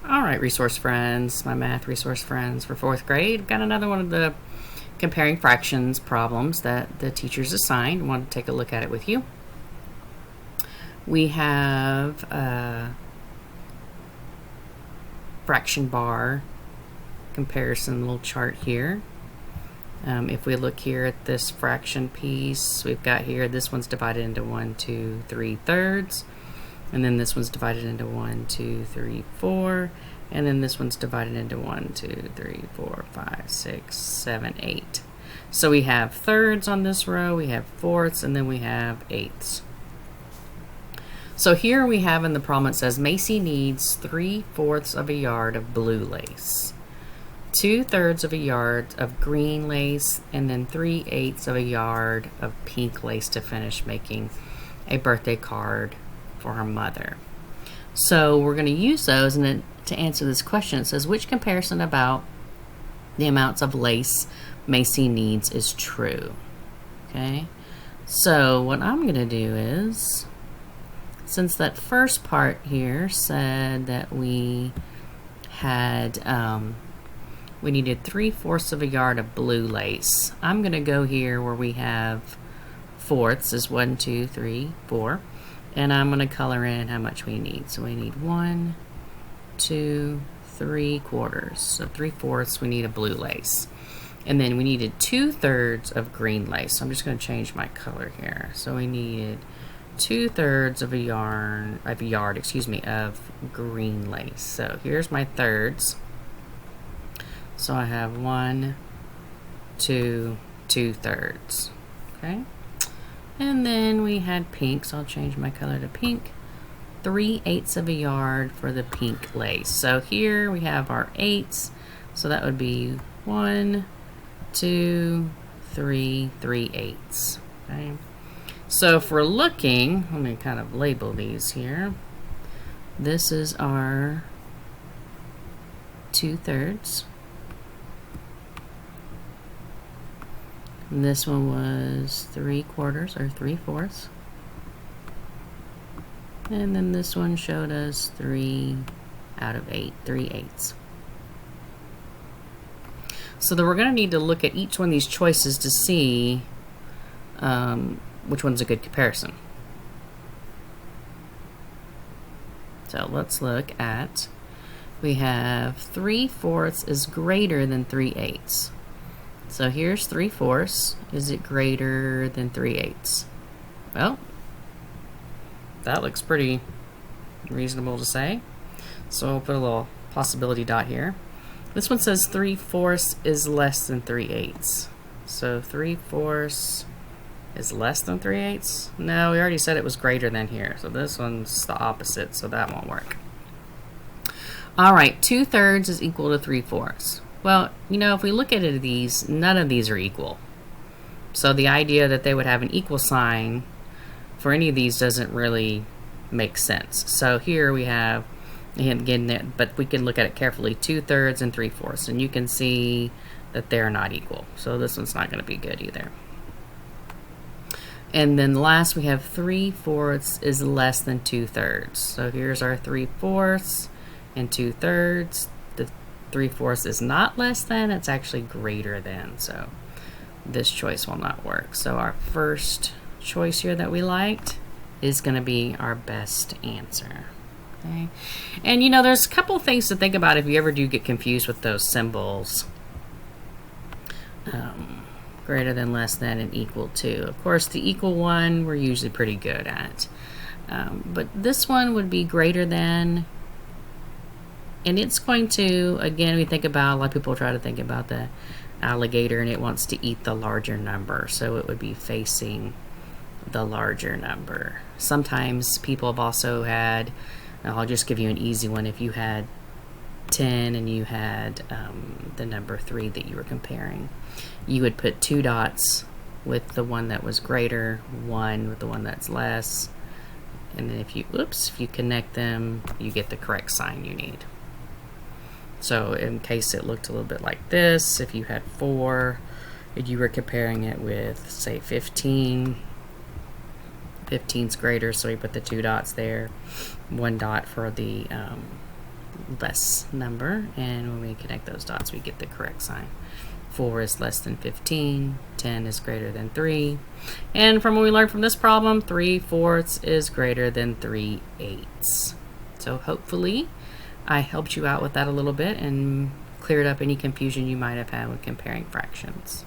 All right, resource friends, my math resource friends for fourth grade. Got another one of the comparing fractions problems that the teachers assigned. I want to take a look at it with you. We have a fraction bar comparison little chart here. If we look here at this fraction piece, we've got here, this one's divided into 1, 2, 3 thirds. And then this one's divided into 1, 2, 3, 4. And then this one's divided into 1, 2, 3, 4, 5, 6, 7, 8. So we have thirds on this row, we have fourths, and then we have eighths. So here we have in the problem, it says Macy needs 3/4 of a yard of blue lace, 2/3 of a yard of green lace, and then 3/8 of a yard of pink lace to finish making a birthday card for her mother. So we're going to use those, and then to answer this question, it says which comparison about the amounts of lace Macy needs is true. Okay, so what I'm going to do is, since that first part here said that we had we needed 3/4 of a yard of blue lace, I'm going to go here where we have fourths is 1, 2, 3, 4. And I'm going to color in how much we need. So we need 1, 2, 3/4. So 3/4 we need a blue lace. And then we needed 2/3 of green lace. So I'm just going to change my color here. So we needed 2/3 of a yard of green lace. So here's my thirds. So I have 1, 2, 2/3. Okay. And then we had pink, so I'll change my color to pink. 3/8 of a yard for the pink lace. So here we have our eighths. So that would be 1, 2, 3, 3/8. Okay. So if we're looking, let me kind of label these here. This is our 2/3. And this one was 3/4 or 3/4. And then this one showed us 3 out of 8, 3/8. So then we're going to need to look at each one of these choices to see which one's a good comparison. So let's look at, we have 3/4 is greater than 3/8. So here's 3/4. Is it greater than 3/8? Well, that looks pretty reasonable to say. So I'll put a little possibility dot here. This one says 3/4 is less than 3/8. So 3/4 is less than 3/8? No, we already said it was greater than here. So this one's the opposite, so that won't work. All right, 2/3 is equal to 3/4. Well, you know, if we look at these, none of these are equal. So the idea that they would have an equal sign for any of these doesn't really make sense. So here we have, again, but we can look at it carefully, 2/3 and 3/4, and you can see that they're not equal. So this one's not going to be good either. And then last we have 3/4 is less than 2/3. So here's our 3/4 and 2/3. 3/4 is not less than, it's actually greater than, so this choice will not work. So our first choice here that we liked is going to be our best answer. Okay, and you know, there's a couple of things to think about if you ever do get confused with those symbols. Greater than, less than, and equal to. Of course, the equal one we're usually pretty good at, but this one would be greater than. And it's going to, again, we think about, a lot of people try to think about the alligator and it wants to eat the larger number. So it would be facing the larger number. Sometimes people have also had, I'll just give you an easy one. If you had 10 and you had the number 3 that you were comparing, you would put 2 dots with the one that was greater, 1 with the one that's less. And then if you connect them, you get the correct sign you need. So in case it looked a little bit like this, if you had 4 and you were comparing it with, say, 15, 15's greater, so we put the 2 dots there, 1 dot for the less number, and when we connect those dots we get the correct sign. 4 is less than 15, 10 is greater than 3, and from what we learned from this problem, 3/4 is greater than 3/8. So hopefully I helped you out with that a little bit and cleared up any confusion you might have had with comparing fractions.